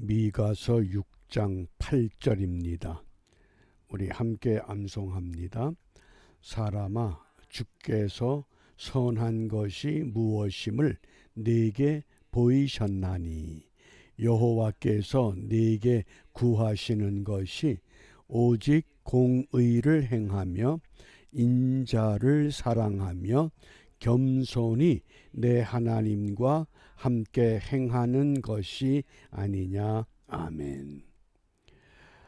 미가서 6장 8절입니다. 우리 함께 암송합니다. 사람아, 주께서 선한 것이 무엇임을 네게 보이셨나니 여호와께서 네게 구하시는 것이 오직 공의를 행하며 인자를 사랑하며 겸손히 내 하나님과 함께 행하는 것이 아니냐. 아멘.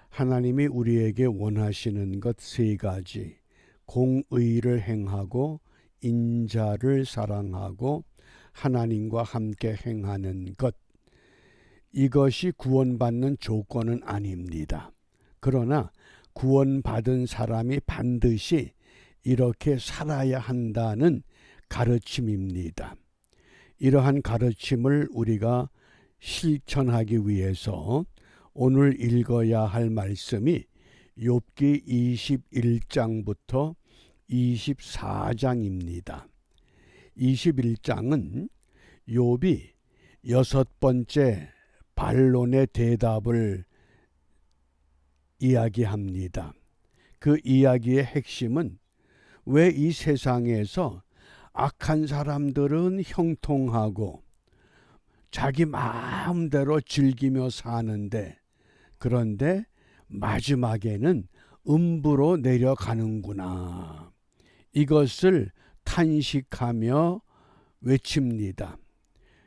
하나님이 우리에게 원하시는 것 세 가지, 공의를 행하고 인자를 사랑하고 하나님과 함께 행하는 것, 이것이 구원받는 조건은 아닙니다. 그러나 구원받은 사람이 반드시 이렇게 살아야 한다는 가르침입니다. 이러한 가르침을 우리가 실천하기 위해서 오늘 읽어야 할 말씀이 욥기 21장부터 24장입니다. 21장은 욥이 6번째 반론의 대답을 이야기합니다. 그 이야기의 핵심은 왜 이 세상에서 악한 사람들은 형통하고 자기 마음대로 즐기며 사는데, 그런데 마지막에는 음부로 내려가는구나, 이것을 탄식하며 외칩니다.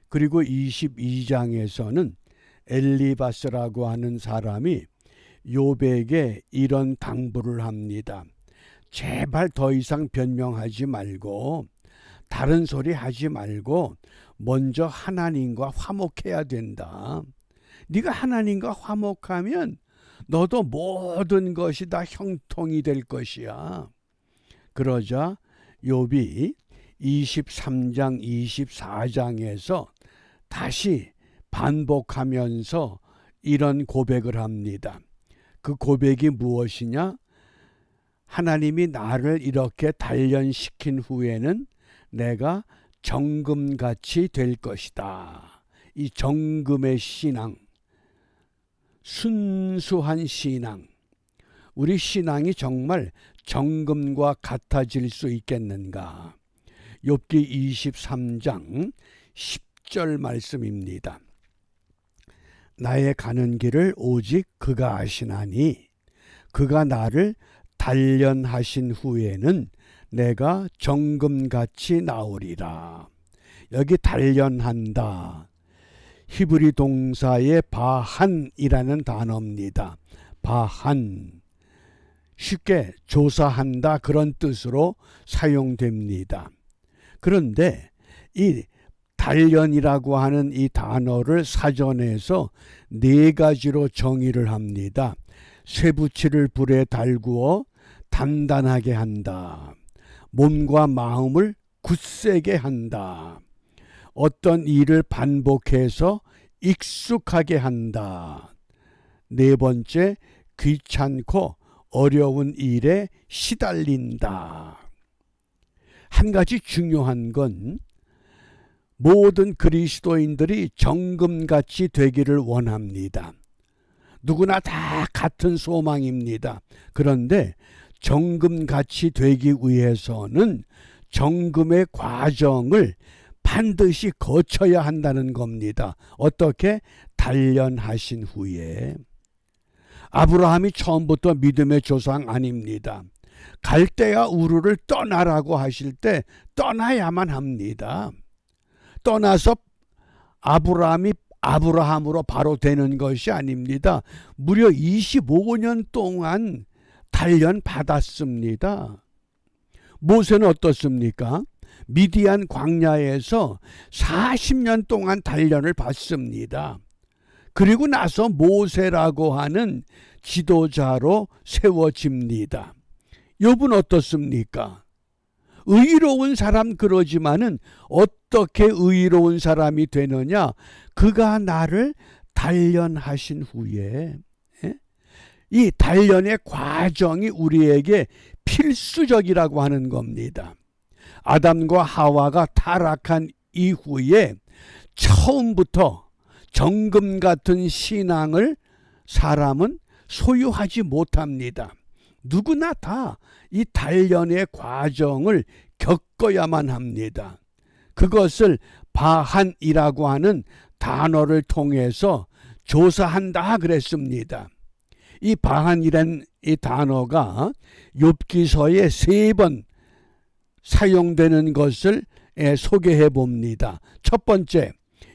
그리고 22장에서는 엘리바스라고 하는 사람이 욥에게 이런 당부를 합니다. 제발 더 이상 변명하지 말고 다른 소리 하지 말고 먼저 하나님과 화목해야 된다. 네가 하나님과 화목하면 너도 모든 것이 다 형통이 될 것이야. 그러자 욥이 23장 24장에서 다시 반복하면서 이런 고백을 합니다. 그 고백이 무엇이냐? 하나님이 나를 이렇게 단련시킨 후에는 내가 정금같이 될 것이다. 이 정금의 신앙, 순수한 신앙, 우리 신앙이 정말 정금과 같아질 수 있겠는가? 욥기 23장 10절 말씀입니다. 나의 가는 길을 오직 그가 아시나니 그가 나를 단련하신 후에는 내가 정금같이 나오리라. 여기 단련한다, 히브리 동사의 바한이라는 단어입니다. 바한, 쉽게 조사한다, 그런 뜻으로 사용됩니다. 그런데 이 단련이라고 하는 이 단어를 사전에서 네 가지로 정의를 합니다. 쇠붙이를 불에 달구어 단단하게 한다, 몸과 마음을 굳세게 한다, 어떤 일을 반복해서 익숙하게 한다, 네 번째, 귀찮고 어려운 일에 시달린다. 한 가지 중요한 건 모든 그리스도인들이 정금같이 되기를 원합니다. 누구나 다 같은 소망입니다. 그런데 정금같이 되기 위해서는 정금의 과정을 반드시 거쳐야 한다는 겁니다. 어떻게? 단련하신 후에. 아브라함이 처음부터 믿음의 조상 아닙니다. 갈대아 우르를 떠나라고 하실 때 떠나야만 합니다. 떠나서 아브라함이 아브라함으로 바로 되는 것이 아닙니다. 무려 25년 동안 단련 받았습니다. 모세는 어떻습니까? 미디안 광야에서 40년 동안 단련을 받습니다. 그리고 나서 모세라고 하는 지도자로 세워집니다. 욥은 어떻습니까? 의로운 사람 그러지만은 어떻게 의로운 사람이 되느냐? 그가 나를 단련하신 후에, 이 단련의 과정이 우리에게 필수적이라고 하는 겁니다. 아담과 하와가 타락한 이후에 처음부터 정금 같은 신앙을 사람은 소유하지 못합니다. 누구나 다 이 단련의 과정을 겪어야만 합니다. 그것을 바한이라고 하는 단어를 통해서 조사한다 그랬습니다. 이 바한이란 이 단어가 욥기서에 3번 사용되는 것을 소개해 봅니다. 첫 번째,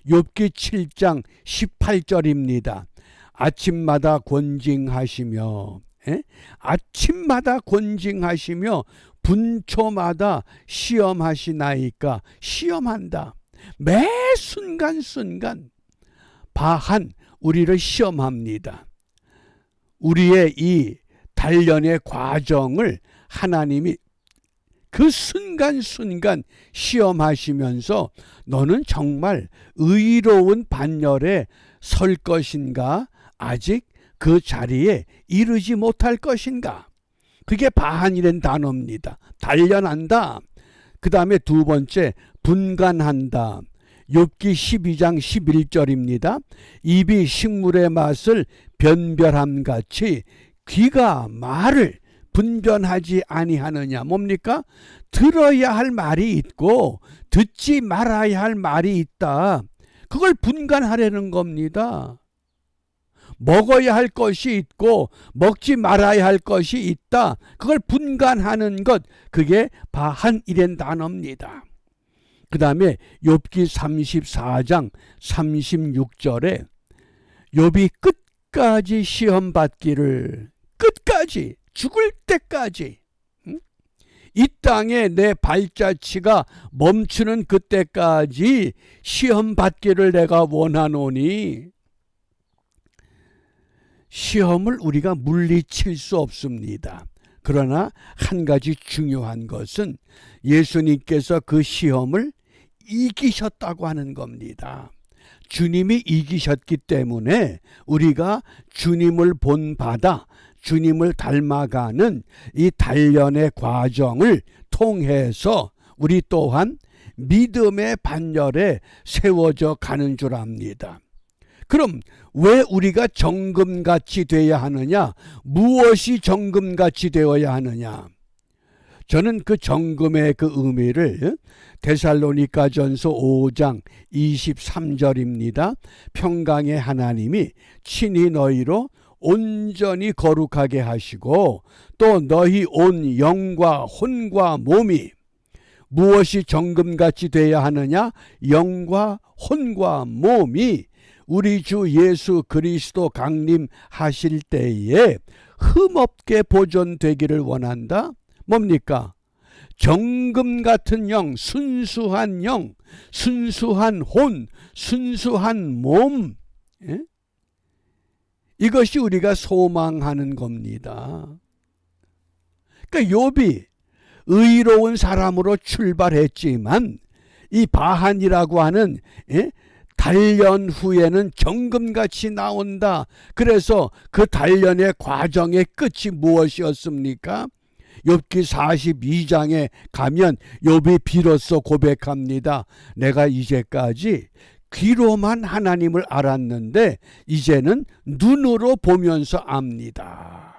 욥기 7장 18절입니다. 아침마다 권징하시며, 아침마다 권징하시며 분초마다 시험하시나이까. 시험한다. 매 순간순간 바한 우리를 시험합니다. 우리의 이 단련의 과정을 하나님이 그 순간순간 시험하시면서 너는 정말 의로운 반열에 설 것인가? 아직 그 자리에 이르지 못할 것인가? 그게 바한이라는 단어입니다. 단련한다. 그 다음에 두 번째, 분간한다. 욥기 12장 11절입니다. 입이 식물의 맛을 변별함같이 귀가 말을 분별하지 아니하느냐. 뭡니까? 들어야 할 말이 있고 듣지 말아야 할 말이 있다. 그걸 분간하려는 겁니다. 먹어야 할 것이 있고 먹지 말아야 할 것이 있다. 그걸 분간하는 것, 그게 바한이란 단어입니다. 그 다음에 욥기 34장 36절에 욥이 끝까지 시험받기를, 끝까지 죽을 때까지, 이 땅에 내 발자취가 멈추는 그때까지 시험받기를 내가 원하노니. 시험을 우리가 물리칠 수 없습니다. 그러나 한 가지 중요한 것은 예수님께서 그 시험을 이기셨다고 하는 겁니다. 주님이 이기셨기 때문에 우리가 주님을 본받아 주님을 닮아가는 이 단련의 과정을 통해서 우리 또한 믿음의 반열에 세워져 가는 줄 압니다. 그럼 왜 우리가 정금같이 되어야 하느냐? 무엇이 정금같이 되어야 하느냐? 저는 그 정금의 그 의미를 데살로니가전서 5장 23절입니다. 평강의 하나님이 친히 너희로 온전히 거룩하게 하시고 또 너희 온 영과 혼과 몸이 무엇이 정금같이 되어야 하느냐? 영과 혼과 몸이 우리 주 예수 그리스도 강림하실 때에 흠없게 보존되기를 원한다. 뭡니까? 정금 같은 영, 순수한 영, 순수한 혼, 순수한 몸, 이것이 우리가 소망하는 겁니다. 그러니까 욥이 의로운 사람으로 출발했지만 이 바한이라고 하는 단련 후에는 정금같이 나온다. 그래서 그 단련의 과정의 끝이 무엇이었습니까? 욥기 42장에 가면 욥이 비로소 고백합니다. 내가 이제까지 귀로만 하나님을 알았는데 이제는 눈으로 보면서 압니다.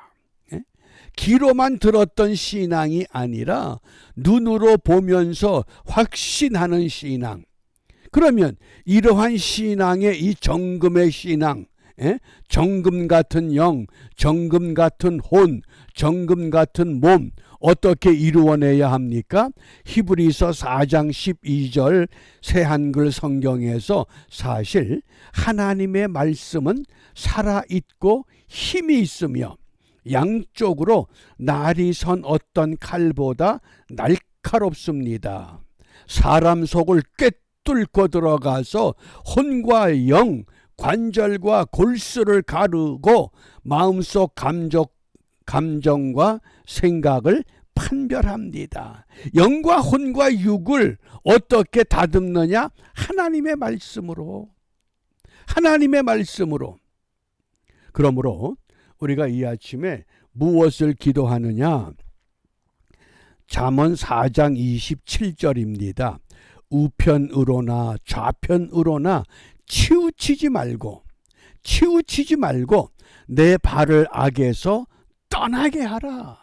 귀로만 들었던 신앙이 아니라 눈으로 보면서 확신하는 신앙. 그러면 이러한 신앙의 이 정금의 신앙, 정금 같은 영, 정금 같은 혼, 정금 같은 몸, 어떻게 이루어내야 합니까? 히브리서 4장 12절 새한글 성경에서 사실 하나님의 말씀은 살아있고 힘이 있으며 양쪽으로 날이 선 어떤 칼보다 날카롭습니다. 사람 속을 꿰뚫고 들어가서 혼과 영, 관절과 골수를 가르고 마음속 감정과 생각을 판별합니다. 영과 혼과 육을 어떻게 다듬느냐? 하나님의 말씀으로. 하나님의 말씀으로. 그러므로 우리가 이 아침에 무엇을 기도하느냐? 잠언 4장 27절입니다. 우편으로나 좌편으로나 치우치지 말고 내 발을 악에서 떠나게 하라.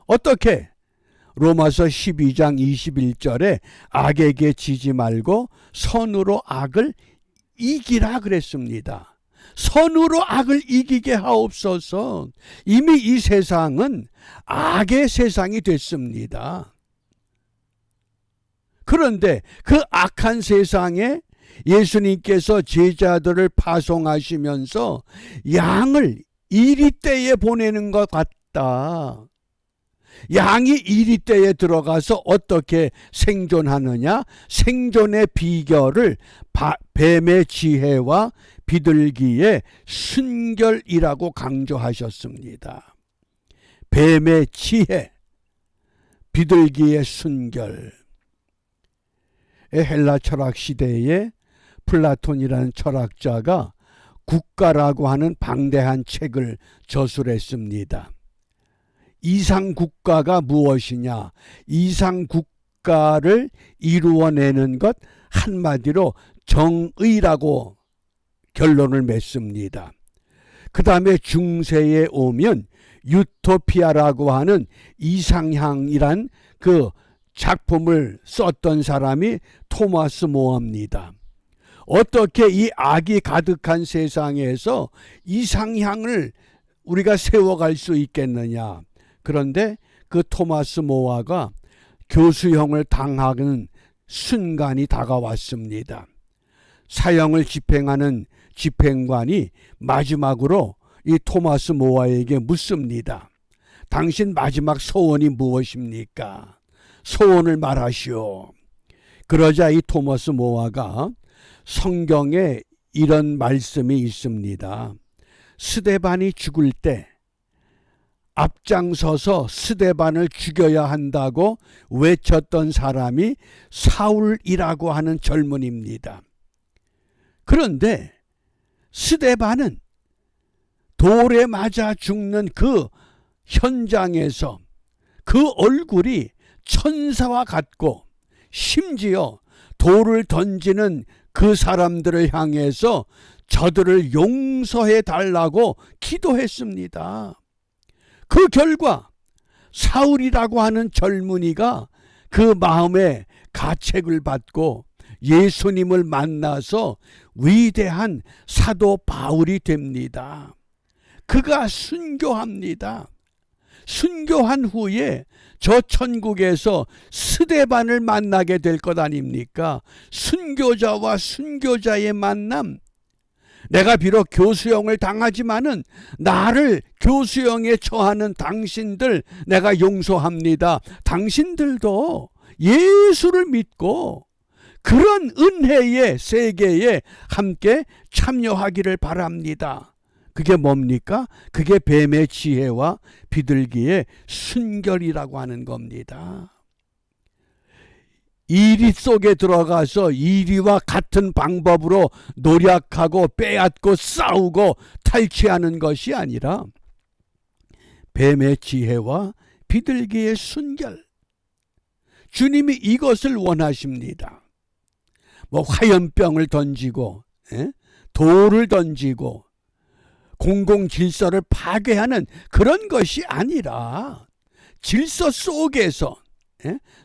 어떻게? 로마서 12장 21절에 악에게 지지 말고 선으로 악을 이기라 그랬습니다. 선으로 악을 이기게 하옵소서. 이미 이 세상은 악의 세상이 됐습니다. 그런데 그 악한 세상에 예수님께서 제자들을 파송하시면서 양을 이리떼에 보내는 것 같다. 양이 이리떼에 들어가서 어떻게 생존하느냐? 생존의 비결을 뱀의 지혜와 비둘기의 순결이라고 강조하셨습니다. 뱀의 지혜, 비둘기의 순결. 헬라 철학 시대에 플라톤이라는 철학자가 국가라고 하는 방대한 책을 저술했습니다. 이상국가가 무엇이냐? 이상국가를 이루어내는 것, 한마디로 정의라고 결론을 맺습니다. 그 다음에 중세에 오면 유토피아라고 하는 이상향이란 그 작품을 썼던 사람이 토마스 모어입니다. 어떻게 이 악이 가득한 세상에서 이상향을 우리가 세워갈 수 있겠느냐? 그런데 그 토마스 모어가 교수형을 당하는 순간이 다가왔습니다. 사형을 집행하는 집행관이 마지막으로 이 토마스 모어에게 묻습니다. 당신 마지막 소원이 무엇입니까? 소원을 말하시오. 그러자 이 토마스 모어가 성경에 이런 말씀이 있습니다. 스데반이 죽을 때 앞장서서 스데반을 죽여야 한다고 외쳤던 사람이 사울이라고 하는 젊은입니다. 그런데 스데반은 돌에 맞아 죽는 그 현장에서 그 얼굴이 천사와 같고 심지어 돌을 던지는 그 사람들을 향해서 저들을 용서해 달라고 기도했습니다. 그 결과 사울이라고 하는 젊은이가 그 마음에 가책을 받고 예수님을 만나서 위대한 사도 바울이 됩니다. 그가 순교합니다. 순교한 후에 저 천국에서 스데반을 만나게 될 것 아닙니까? 순교자와 순교자의 만남. 내가 비록 교수형을 당하지만은 나를 교수형에 처하는 당신들 내가 용서합니다. 당신들도 예수를 믿고 그런 은혜의 세계에 함께 참여하기를 바랍니다. 그게 뭡니까? 그게 뱀의 지혜와 비둘기의 순결이라고 하는 겁니다. 이리 속에 들어가서 이리와 같은 방법으로 노력하고 빼앗고 싸우고 탈취하는 것이 아니라 뱀의 지혜와 비둘기의 순결. 주님이 이것을 원하십니다. 뭐 화염병을 던지고 돌을 던지고 공공 질서를 파괴하는 그런 것이 아니라 질서 속에서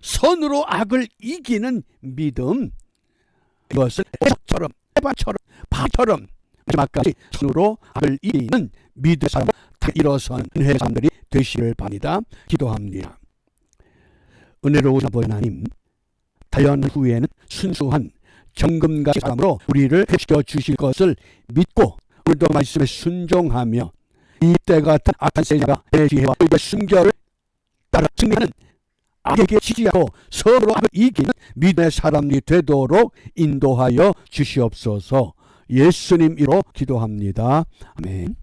선으로 악을 이기는 믿음, 이것을 해처럼 바처럼 마지막까지 선으로 악을 이기는 믿음의 사람 다 일어선 은혜의 사람들이 되시길 바랍니다. 기도합니다. 은혜로우신 아버지 하나님, 단련 후에는 순수한 정금같은 사람으로 우리를 회시켜 주실 것을 믿고 오늘도 말씀에 순종하며 이때 같은 악한 세자가 내 지혜와 순결을 따라 승리하는 악에게 지지하고 서로 악을 이기는 믿음의 사람이 되도록 인도하여 주시옵소서. 예수님 이름으로 기도합니다. 아멘.